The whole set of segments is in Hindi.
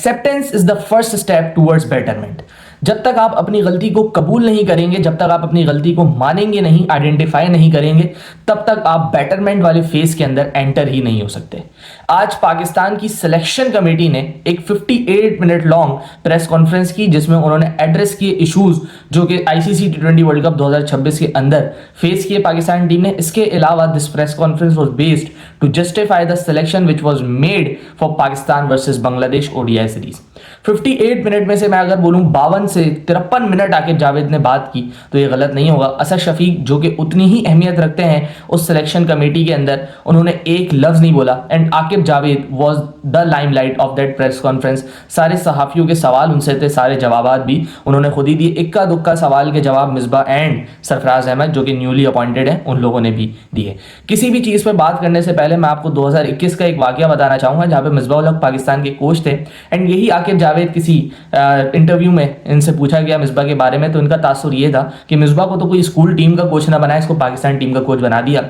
Acceptance is the first step towards betterment. जब तक आप अपनी गलती को कबूल नहीं करेंगे, जब तक आप अपनी गलती को मानेंगे नहीं, आइडेंटिफाई नहीं करेंगे, तब तक आप बेटरमेंट वाले फेज के अंदर एंटर ही नहीं हो सकते। आज पाकिस्तान की सिलेक्शन कमेटी ने एक 58 मिनट लॉन्ग प्रेस कॉन्फ्रेंस की, जिसमें उन्होंने एड्रेस किए इश्यूज जो कि आईसीसी T20 वर्ल्ड कप 2026 के अंदर फेस किए पाकिस्तान टीम ने। इसके अलावा this press conference was based to justify the selection which was made for Pakistan versus Bangladesh ODI series. 58 minute में से मैं अगर बोलूं 52 से 53 मिनट आकिब जावेद ने बात की तो ये गलत नहीं होगा। असद शफीक जो कि उतनी ही अहमियत रखते हैं उस सिलेक्शन कमेटी के अंदर, उन्होंने एक लफ्ज नहीं बोला। And Aqib Javed was the limelight of that press conference. सारे सहाफियों के सवाल उनसे थे, सारे जवाबात भी उन्होंने खुद ही दिए। इक्का दुक्का सवाल के जवाब मिसबा एंड सरफराज अहमद जो कि न्यूली अपॉइंटेड है उन लोगों ने भी दिए। किसी भी चीज़ पर बात करने से पहले मैं आपको 2021 का एक वाकया बताना चाहूँगा जहाँ पे मिसबा उल हक पाकिस्तान के कोच थे। एंड यही आकिब जावेद किसी इंटरव्यू में इनसे पूछा गया मिसबा के बारे में, तो इनका तासुर ये था कि मिसबा को तो कोई स्कूल टीम का कोच ना बनाया, इसको पाकिस्तान टीम का कोच बना दिया।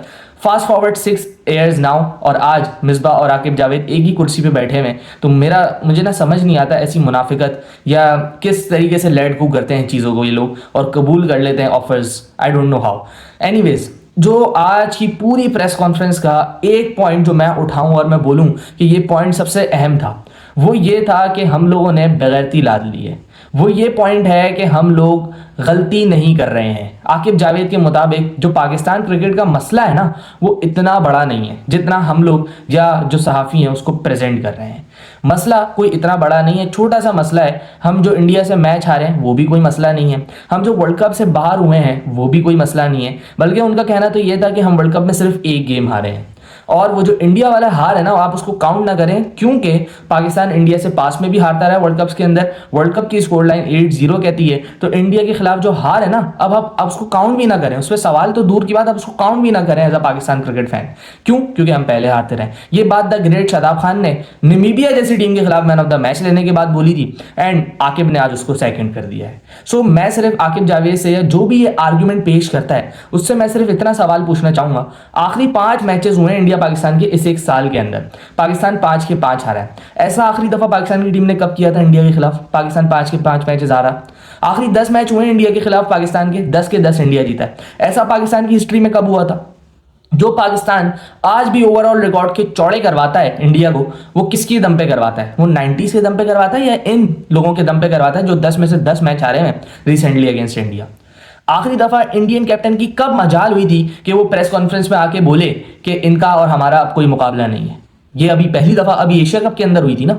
फास्ट फॉरवर्ड 6 ईयर्स नाउ और आज मिसबा और आकिब जावेद एक ही कुर्सी पे बैठे हुए हैं। तो मुझे ना समझ नहीं आता ऐसी मुनाफिकत या किस तरीके से लेट कू करते हैं चीज़ों को ये लोग और कबूल कर लेते हैं offers. I don't know how. Anyways, जो आज की पूरी प्रेस कॉन्फ्रेंस का एक पॉइंट जो मैं उठाऊं और मैं बोलूं कि ये पॉइंट सबसे अहम था, वो ये था कि हम लोगों ने बेगैरती लाद ली है। वो ये पॉइंट है कि हम लोग गलती नहीं कर रहे हैं। आकिब जावेद के मुताबिक जो पाकिस्तान क्रिकेट का मसला है ना, वो इतना बड़ा नहीं है जितना हम लोग या जो सहाफ़ी हैं उसको प्रेजेंट कर रहे हैं। मसला कोई इतना बड़ा नहीं है, छोटा सा मसला है। हम जो इंडिया से मैच हारे हैं वो भी कोई मसला नहीं है, हम जो वर्ल्ड कप से बाहर हुए हैं वो भी कोई मसला नहीं है। बल्कि उनका कहना तो ये था कि हम वर्ल्ड कप में सिर्फ एक गेम हारे हैं। और वो जो इंडिया वाला हार है ना, आप उसको काउंट ना करें, क्योंकि पाकिस्तान इंडिया से पास में भी हारता रहा वर्ल्ड कप के अंदर। वर्ल्ड कप की स्कोर लाइन 8-0 कहती है, तो इंडिया के खिलाफ जो हार है ना, अब आप उसको काउंट भी ना करें। उस पर सवाल तो दूर की बात, आप उसको काउंट भी ना करें as a Pakistan cricket fan. क्यों? क्योंकि हम पहले हारते रहे। ये बात द ग्रेट शादाब खान ने नामीबिया जैसी टीम के खिलाफ मैन ऑफ द मैच लेने के बाद बोली थी, एंड आकिब ने आज उसको सेकंड कर दिया है। सो मैं सिर्फ आकिब जावेद से या जो भी ये आर्ग्यूमेंट पेश करता है उससे मैं सिर्फ इतना सवाल पूछना चाहूंगा। आखिरी 5 मैचेस हुए इंडिया पाकिस्तान के इस एक साल के अंदर, पाकिस्तान 5 के 5 हारा है। ऐसा आखिरी दफा पाकिस्तान की टीम ने कब किया था इंडिया के खिलाफ? पाकिस्तान 5 के 5 मैचेस हारा। आखिरी 10 मैच हुए इंडिया के खिलाफ पाकिस्तान के 10 के 10 इंडिया जीता है। ऐसा पाकिस्तान की हिस्ट्री में कब हुआ था? जो पाकिस्तान आज भी ओवरऑल रिकॉर्ड के चौड़े करवाता है इंडिया को, वो किसकी दम पे करवाता है? वो 90s के दम पे करवाता है या इन लोगों के दम पे करवाता है जो 10 में से 10 मैच हारे हैं रिसेंटली अगेंस्ट इंडिया? आखिरी दफा इंडियन कैप्टन की कब मजाल हुई थी कि वो प्रेस कॉन्फ्रेंस में आके बोले कि इनका और हमारा अब कोई मुकाबला नहीं है? ये अभी पहली दफा अभी एशिया कप के अंदर हुई थी ना।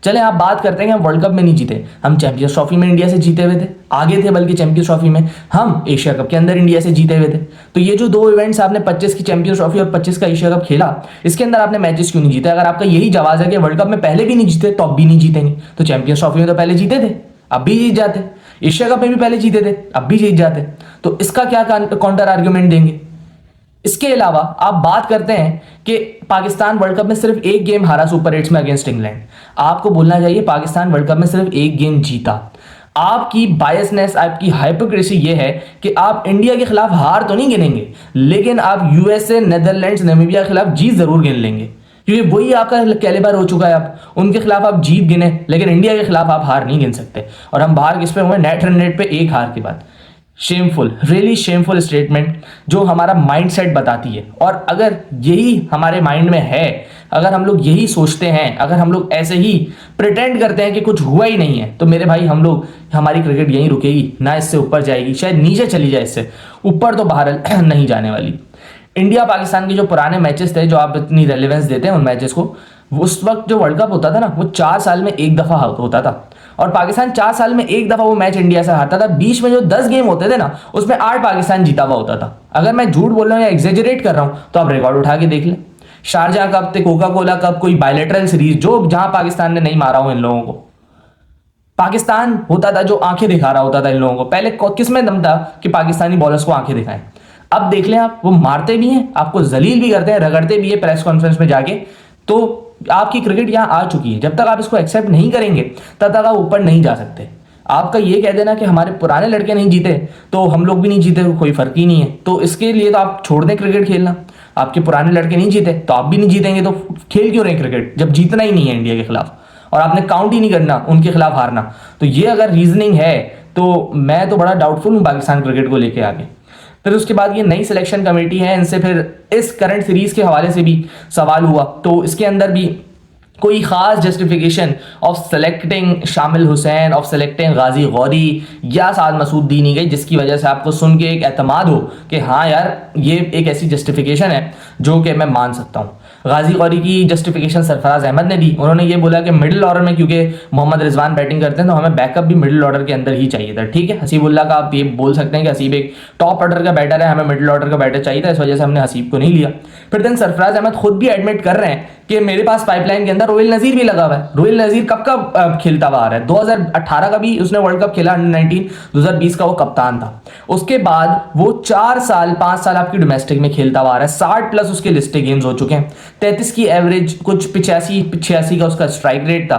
चले आप बात करते हैं कि हम वर्ल्ड कप में नहीं जीते, हम चैंपियंस ट्रॉफी में इंडिया से जीते हुए थे, आगे थे बल्कि चैंपियंस ट्रॉफी में हम एशिया कप के अंदर इंडिया से जीते हुए थे। तो ये जो 2 इवेंट्स आपने 25 की चैंपियंस ट्रॉफी और 25 का एशिया कप खेला, इसके अंदर आपने मैचेस क्यों नहीं जीते? अगर आपका यही जवाब है कि वर्ल्ड कप में पहले भी नहीं जीते तो अब भी नहीं जीतेंगे, तो चैंपियंस ट्रॉफी में तो पहले जीते थे, अब भी जीत जाते। एशिया कप में भी पहले जीते थे, अब भी जीत जाते। तो इसका क्या काउंटर आर्ग्यूमेंट देंगे? इसके अलावा आप बात करते हैं कि पाकिस्तान वर्ल्ड कप में सिर्फ एक गेम हारा सुपर 8 में अगेंस्ट इंग्लैंड। आपको बोलना चाहिए पाकिस्तान वर्ल्ड कप में सिर्फ एक गेम जीता। आपकी बायसनेस, आपकी हाइपोक्रेसी ये है कि आप इंडिया के खिलाफ हार तो नहीं गिनेंगे, लेकिन आप यूएसए, नेदरलैंड्स, नामीबिया के खिलाफ जीत जरूर गिन लेंगे, क्योंकि वही आपका कैलिबर हो चुका है। अब उनके खिलाफ आप जीत गिने, लेकिन इंडिया के खिलाफ आप हार नहीं गिन सकते। और हम बाहर किस पे हुए? नेट रन रेट पे एक हार के बाद। शेमफुल, रियली शेमफुल स्टेटमेंट जो हमारा माइंडसेट बताती है। और अगर यही हमारे माइंड में है, अगर हम लोग यही सोचते हैं, अगर हम लोग ऐसे ही प्रिटेंड करते हैं कि कुछ हुआ ही नहीं है, तो मेरे भाई हमारी क्रिकेट यहीं रुकेगी ना, इससे ऊपर जाएगी, शायद नीचे चली जाए, इससे ऊपर तो बाहर नहीं जाने वाली। इंडिया पाकिस्तान के जो पुराने मैचेस थे, जो आप इतनी रेलेवेंस देते हैं उन मैचेस को, उस वक्त जो वर्ल्ड कप होता था ना, वो 4 साल में एक दफा होता था, और पाकिस्तान 4 साल में एक दफा वो मैच इंडिया से हारता था। बीच में जो 10 गेम होते थे ना, उसमें 8 पाकिस्तान जीता हुआ होता था। अगर मैं झूठ बोल रहा हूँ या एग्जेजरेट कर रहा हूँ तो आप रिकॉर्ड उठा के देख लें। Sharjah cup, Coca Cola cup, कोई बायलैटरल सीरीज जो जहां पाकिस्तान ने नहीं मारा हो इन लोगों को, पाकिस्तान होता था जो आंखें दिखा रहा होता था इन लोगों को। पहले किस में दम था कि पाकिस्तानी बॉलर्स को आंखें दिखाएं? अब देख लें आप, वो मारते भी हैं, आपको जलील भी करते हैं, रगड़ते भी है प्रेस कॉन्फ्रेंस में जाके। तो आपकी क्रिकेट यहां आ चुकी है। जब तक आप इसको एक्सेप्ट नहीं करेंगे तब तक आप ऊपर नहीं जा सकते। आपका ये कह देना कि हमारे पुराने लड़के नहीं जीते तो हम लोग भी नहीं जीते, कोई फर्क ही नहीं है। तो इसके लिए तो आप छोड़ दें क्रिकेट खेलना। आपके पुराने लड़के नहीं जीते तो आप भी नहीं जीतेंगे, तो खेल क्यों रहे क्रिकेट जब जीतना ही नहीं है इंडिया के खिलाफ? और आपने काउंट ही नहीं करना उनके खिलाफ हारना। तो ये अगर रीजनिंग है तो मैं तो बड़ा डाउटफुल हूँ पाकिस्तान क्रिकेट को लेके आगे। फिर उसके बाद ये नई सिलेक्शन कमेटी है, इनसे फिर इस करंट सीरीज के हवाले से भी सवाल हुआ, तो इसके अंदर भी कोई खास जस्टिफिकेशन ऑफ सेलेक्टिंग शामिल हुसैन, ऑफ सेलेक्टिंग गाजी गौरी या साद मसूद दी नहीं गई, जिसकी वजह से आपको सुन के एक एतमाद हो कि हाँ यार ये एक ऐसी जस्टिफिकेशन है जो कि मैं मान सकता हूँ। गाजी गौरी की जस्टिफिकेशन सरफराज अहमद ने दी। उन्होंने ये बोला कि मिडिल ऑर्डर में क्योंकि मोहम्मद रिजवान बैटिंग करते हैं तो हमें बैकअप भी मिडिल ऑर्डर के अंदर ही चाहिए था। ठीक है, हसीबुल्ला का आप ये बोल सकते हैं कि हसीब एक टॉप ऑर्डर का बैटर है, हमें मिडिल ऑर्डर का बैटर चाहिए था, इस वजह से हमने हसीब को नहीं लिया। फिर देन सरफराज अहमद खुद भी एडमिट कर रहे हैं कि मेरे पास पाइपलाइन के अंदर रोहिल नजीर भी लगा हुआ है। रोहिल नजीर कब का खेलता हुआ आ रहा है, 2018 का भी उसने वर्ल्ड कप खेला, अंडर 19, 2020 का वो कप्तान था। उसके बाद वो 5 साल आपकी डोमेस्टिक में खेलता हुआ आ रहा है, 60 प्लस उसके लिस्टेड गेम्स हो चुके हैं, 33 की एवरेज, कुछ 85 का उसका स्ट्राइक रेट था।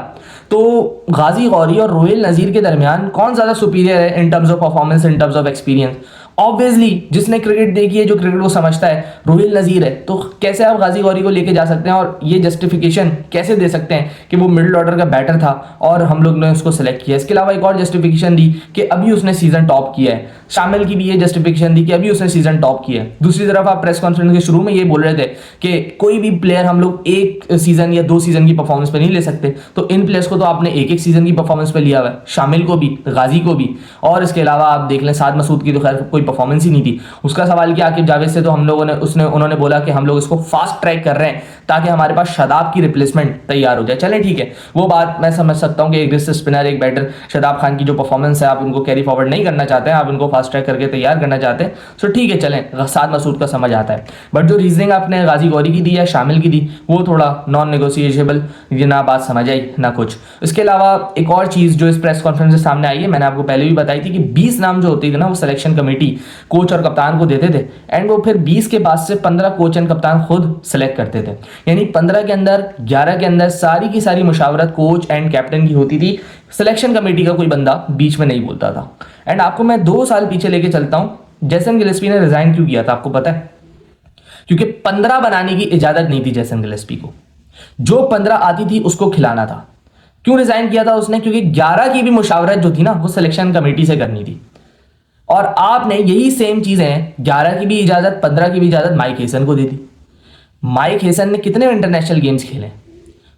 तो गाजी गौरी और रोहिल नजीर के दरमियान कौन ज्यादा सुपीरियर है in terms of performance, in terms of experience? Obviously जिसने क्रिकेट देखी है, जो क्रिकेट को समझता है, रोहिल नजीर है। तो कैसे आप गाजी गौरी को लेके जा सकते हैं और ये जस्टिफिकेशन कैसे दे सकते हैं कि वो मिडिल ऑर्डर का बैटर था और हम लोग ने उसको सेलेक्ट किया? इसके अलावा एक और जस्टिफिकेशन दी कि अभी उसने सीजन टॉप किया है। शामिल की भी ये जस्टिफिकेशन दी कि अभी उसने सीजन टॉप किया है। दूसरी तरफ आप प्रेस कॉन्फ्रेंस के शुरू में ये बोल रहे थे कि कोई भी प्लेयर हम लोग एक सीजन या 2 सीजन की परफॉर्मेंस पे नहीं ले सकते, तो इन प्लेयर्स को तो आपने एक सीजन की परफॉर्मेंस पे लिया हुआ है, शामिल को भी, गाजी को भी। और इसके अलावा आप देख लें साद मसूद की तो खैर कोई परफॉर्मेंस ही नहीं थी। उसका सवाल किया आकिब जावेद से, तो हम लोगों ने उन्होंने बोला कि हम लोग इसको फास्ट ट्रैक कर रहे हैं ताकि हमारे पास शादाब की रिप्लेसमेंट तैयार हो जाए। चले ठीक है, वो बात मैं समझ सकता हूं कि एक रिस्ट स्पिनर, एक बैटर, शादाब खान की जो परफॉर्मेंस है आप उनको कैरी फॉरवर्ड नहीं करना चाहते हैं, आप उनको फास्ट ट्रैक करके तैयार करना चाहते हैं, सो ठीक है चलें, साद मसूद का समझ आता है। बट जो रीजनिंग आपने गाजी गौरी की दी या शामिल की दी वो थोड़ा नॉन नेगोशिएबल, ये ना बात समझ आई ना कुछ। इसके अलावा एक और चीज़ जो इस प्रेस कॉन्फ्रेंस से सामने आई है, मैंने आपको पहले भी बताई थी कि 20 नाम जो होते थे ना वो सिलेक्शन कमेटी कोच और कप्तान को देते थे, एंड वो फिर 20 के बाद से 15 कोच एंड कप्तान खुद सेलेक्ट करते थे। यानी 15 के अंदर, 11 के अंदर सारी की सारी मुशावरत कोच एंड कैप्टन की होती थी, सिलेक्शन कमेटी का कोई बंदा बीच में नहीं बोलता था। एंड आपको मैं 2 साल पीछे लेके चलता हूं, जेसन गिलेस्पी ने रिजाइन क्यों किया था आपको पता है? क्योंकि 15 बनाने की इजाजत नहीं थी जेसन गिलेस्पी को, जो 15 आती थी उसको खिलाना था। क्यों रिजाइन किया था उसने? क्योंकि 11 की भी मुशावरत जो थी ना वो सिलेक्शन कमेटी से करनी थी। और आपने यही सेम चीजें 11 की भी इजाजत, 15 की भी इजाजत माइक हेसन को दे दी। माइक हेसन ने कितने इंटरनेशनल गेम्स खेले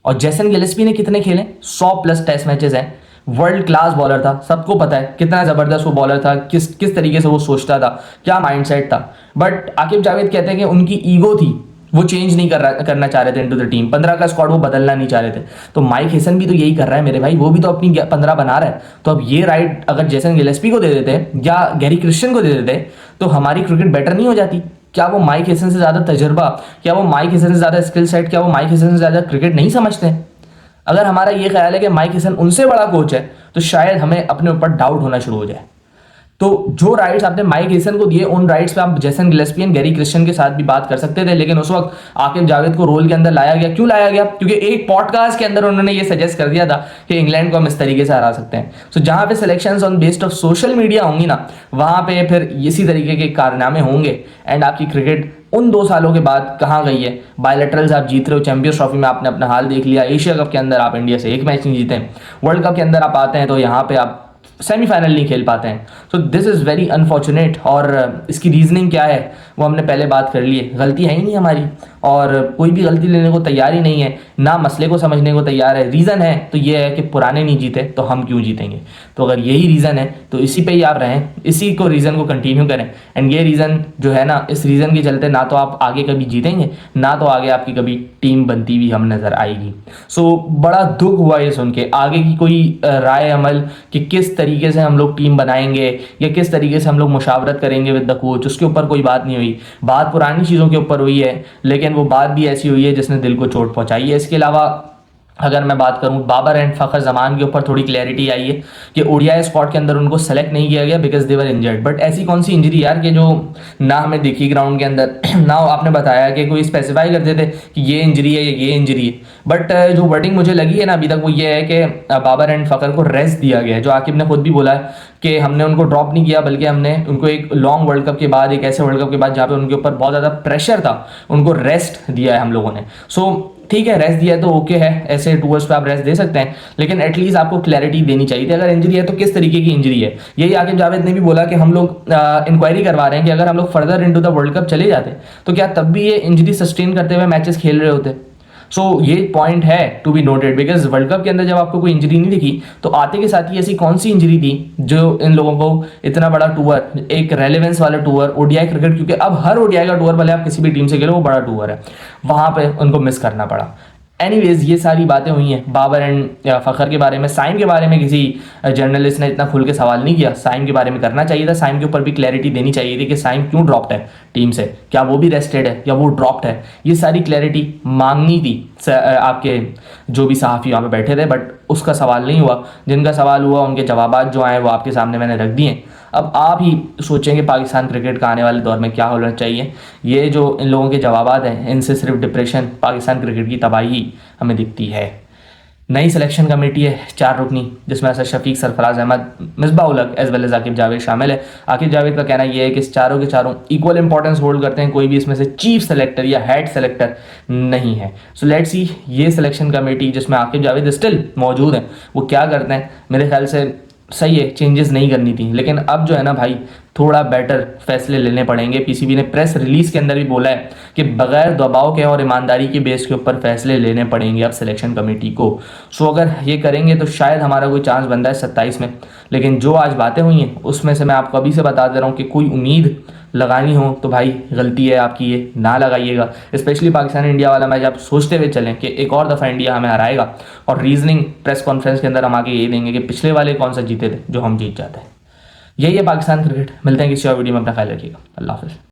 और जेसन गिलेस्पी ने कितने खेले? 100 प्लस टेस्ट मैचेस हैं। वर्ल्ड क्लास बॉलर था, सबको पता है कितना जबरदस्त वो बॉलर था, किस तरीके से वो सोचता था, क्या माइंडसेट था। बट आकिब जावेद कहते हैं कि उनकी ईगो थी, वो चेंज नहीं करना चाह रहे थे इनटू द टीम, 15 का स्क्वाड वो बदलना नहीं चाह रहे थे। तो माइक हेसन भी तो यही कर रहा है मेरे भाई, वो भी तो अपनी 15 बना रहा है। तो अब ये राइट अगर जेसन गिलेस्पी को दे देते या गैरी क्रिश्चियन को दे देते तो हमारी क्रिकेट बेटर नहीं हो जाती? क्या वो माइक हेसन से ज्यादा तजर्बा, क्या वो माइक हेसन से ज्यादा स्किल सेट, क्या वो माइक हेसन से ज्यादा क्रिकेट नहीं समझते हैं? अगर हमारा ये ख्याल है कि माइक हेसन उनसे बड़ा कोच है तो शायद हमें अपने ऊपर डाउट होना शुरू हो जाए। तो जो राइट्स आपने माइक हेसन को दिए उन राइट्स पे आप Jason Gillespie and Gary Christian के साथ भी बात कर सकते थे, लेकिन उस वक्त आकिब जावेद को रोल के अंदर लाया गया। क्यों लाया गया? क्योंकि एक पॉडकास्ट के अंदर उन्होंने ये सजेस्ट कर दिया था कि इंग्लैंड को हम इस तरीके से हरा सकते हैं। सो जहां पे selections on based of social media होंगी ना, वहां पे फिर इसी तरीके के कारनामे होंगे एंड आपकी क्रिकेट उन 2 सालों के बाद कहाँ गई है? बायलैटरल्स आप जीत रहे हो, चैंपियंस ट्रॉफी में आपने अपना हाल देख लिया, एशिया कप के अंदर आप इंडिया से एक मैच नहीं जीते, वर्ल्ड कप के अंदर आप आते हैं तो यहाँ पे आप सेमीफाइनल नहीं खेल पाते हैं। So this is very unfortunate. और इसकी रीजनिंग क्या है वो हमने पहले बात कर ली है, गलती है ही नहीं हमारी और कोई भी गलती लेने को तैयार ही नहीं है, ना मसले को समझने को तैयार है। रीज़न है तो ये है कि पुराने नहीं जीते तो हम क्यों जीतेंगे? तो अगर यही रीज़न है तो इसी पे ही आप रहें, इसी को रीज़न को कंटिन्यू करें। एंड ये रीज़न जो है ना, इस रीज़न के चलते ना तो आप आगे कभी जीतेंगे, ना तो आगे आपकी कभी टीम बनती हुई हम नज़र आएगी। सो बड़ा दुख हुआ ये सुन के। आगे की कोई राय अमल कि किस तरीके से हम लोग टीम बनाएंगे या किस तरीके से हम लोग मुशावरत करेंगे विद द कोच, उसके ऊपर कोई बात नहीं हुई। बात पुरानी चीज़ों के ऊपर हुई है, लेकिन वो बात भी ऐसी हुई है जिसने दिल को चोट पहुंचाई है। इसके अलावा अगर मैं बात करूं बाबर एंड फ़खर जमान के ऊपर थोड़ी क्लैरिटी आई है कि ओडीआई स्क्वाड के अंदर उनको सेलेक्ट नहीं किया गया because they were injured. But ऐसी कौन सी इंजरी यार कि जो ना हमें दिखी ग्राउंड के अंदर, ना आपने बताया कि कोई स्पेसिफाई कर देते कि ये इंजरी है या ये इंजरी है। बट जो वर्डिंग मुझे लगी है ना अभी तक वो ये है कि बाबर एंड फ़खर को रेस्ट दिया गया है, जो आकिब ने खुद भी बोला है कि हमने उनको ड्रॉप नहीं किया बल्कि हमने उनको एक लॉन्ग वर्ल्ड कप के बाद, एक ऐसे वर्ल्ड कप के बाद जहाँ पे उनके ऊपर बहुत ज़्यादा प्रेशर था, उनको रेस्ट दिया है हम लोगों ने। सो ठीक है रेस्ट दिया है तो ओके है, ऐसे टूर्स पे आप रेस्ट दे सकते हैं, लेकिन एटलीस्ट आपको क्लैरिटी देनी चाहिए थी। अगर इंजरी है तो किस तरीके की इंजरी है। यही आकिब जावेद ने भी बोला कि हम लोग इंक्वायरी करवा रहे हैं कि अगर हम लोग further into the world cup चले जाते तो क्या तब भी ये इंजरी सस्टेन करते हुए मैचेस खेल रहे होते। सो ये पॉइंट है to be noted, because world cup के अंदर जब आपको कोई इंजरी नहीं दिखी तो आते के साथ ही ऐसी कौन सी इंजरी थी जो इन लोगों को इतना बड़ा टूर, एक रेलेवेंस वाला टूर ओडीआई क्रिकेट, क्योंकि अब हर ओडीआई का टूर भले आप किसी भी टीम से खेलो वो बड़ा टूर है, वहां पे उनको मिस करना पड़ा। एनीवेज ये सारी बातें हुई हैं बाबर एंड फ़खर के बारे में। साइम के बारे में किसी जर्नलिस्ट ने इतना खुल के सवाल नहीं किया, साइम के बारे में करना चाहिए था। साइम के ऊपर भी क्लैरिटी देनी चाहिए थी कि साइम क्यों ड्रॉप्ड है टीम से, क्या वो भी रेस्टेड है या वो ड्रॉप्ड है, ये सारी क्लैरिटी मांगनी थी आपके जो भी सहाफ़ी वहाँ पे बैठे थे, बट उसका सवाल नहीं हुआ। जिनका सवाल हुआ उनके जवाबात जो आए वो आपके सामने मैंने रख दिए। अब आप ही सोचेंगे पाकिस्तान क्रिकेट का आने वाले दौर में क्या होना चाहिए। ये जो इन लोगों के जवाबात हैं इनसे सिर्फ डिप्रेशन, पाकिस्तान क्रिकेट की तबाही हमें दिखती है। नई सिलेक्शन कमेटी है 4 रुकनी, जिसमें Asad Shafiq, Sarfaraz Ahmad, Misbah ul Haq as well as Aqib Javed शामिल है। आकिब जावेद का कहना यह है कि इस चारों के चारों इक्वल इंपॉर्टेंस होल्ड करते हैं, कोई भी इसमें से चीफ सेलेक्टर या हेड सेलेक्टर नहीं है। सो लेट्स सी ये सिलेक्शन कमेटी जिसमें आकिब जावेद स्टिल मौजूद हैं वो क्या करते हैं। मेरे ख्याल से सही है, चेंजेस नहीं करनी थी, लेकिन अब जो है ना भाई थोड़ा बेटर फैसले लेने पड़ेंगे। पीसीबी ने प्रेस रिलीज के अंदर भी बोला है कि बगैर दबाव के और ईमानदारी के बेस के ऊपर फैसले लेने पड़ेंगे अब सिलेक्शन कमेटी को। सो अगर ये करेंगे तो शायद हमारा कोई चांस बनता है 27 में, लेकिन जो आज बातें हुई हैं उसमें से मैं आपको अभी से बता दे रहा हूँ कि कोई उम्मीद लगानी हो तो भाई गलती है आपकी, ये ना लगाइएगा। स्पेशली पाकिस्तान इंडिया वाला मैच आप सोचते हुए चलें कि एक और दफ़ा इंडिया हमें हराएगा, और रीजनिंग प्रेस कॉन्फ्रेंस के अंदर हम आगे ये देंगे कि पिछले वाले कौन सा जीते थे जो हम जीत जाते हैं। यही है पाकिस्तान क्रिकेट। मिलते हैं किसी और वीडियो में, अपना ख्याल रखिएगा। अल्लाह हाफिज़।